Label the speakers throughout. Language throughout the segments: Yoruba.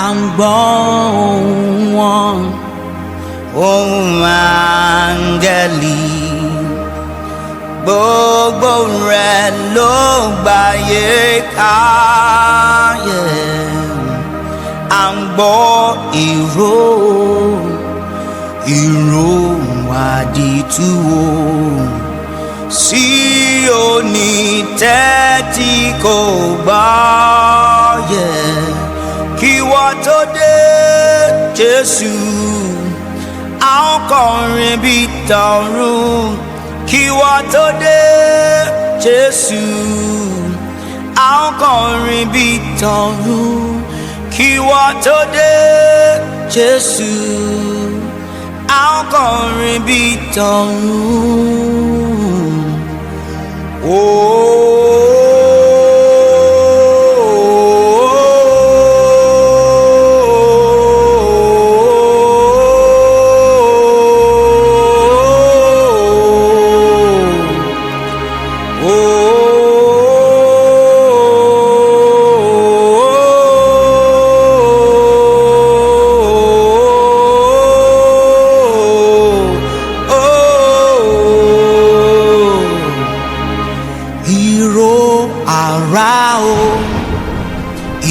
Speaker 1: à ń gbọ́ wọn ohùn áńgẹ́lì gbogbo rẹ̀ ló gbàyè káyé à ń gbọ́ ìró àdìtú sí òní tẹ́tí kò gbọ́ yẹ kí wọ́n tó dé Jésù a ó kọrin bí tọ̀run kí wọ́n tó dé Jésù a ó kọrin bí tọ̀run kí wọ́n tó dé Jésù a ó kọrin bí tọ̀run.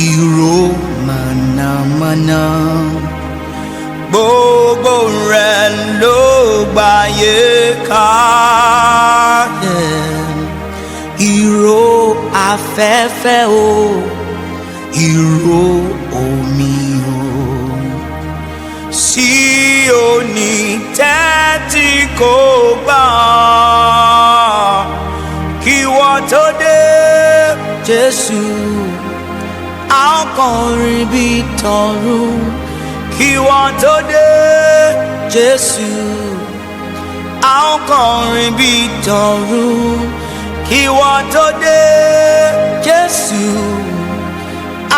Speaker 1: Ìró mànàmáná gbogbo rẹ̀ ló gbàyè káyé ìró afẹ́fẹ́ o ìró omi o sí òní tẹ́tí kò gbà kí wọ́n tó dé Jésù a ó kọrin bí tọ̀run kí wọ́n tó dé Jésù a ó kọrin bí tọ̀run kí wọ́n tó dé Jésù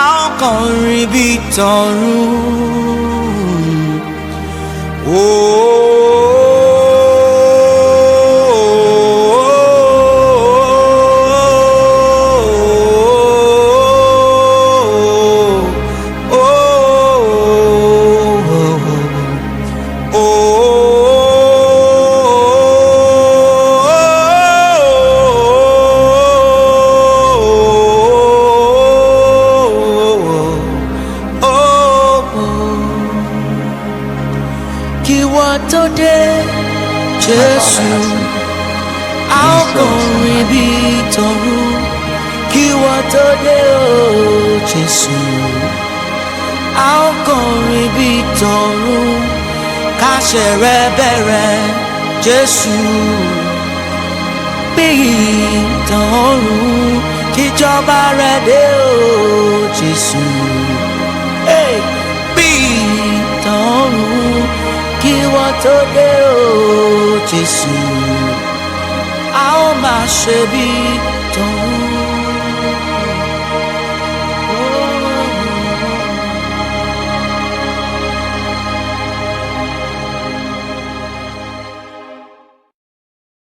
Speaker 1: a ó kọrin bí tọ̀run. Kí wọ́n tó dé Jésù a ó kọrin bí tọ̀run kí wọ́n tó dé Jésù a ó kọrin bí tọ̀run káṣẹ rẹ bẹ̀rẹ̀ Jésù bí tọ̀run kíjọba rẹ dé Jésù bí tọ̀run kí wọ́n tó dé Jésù a ó máa ṣe bí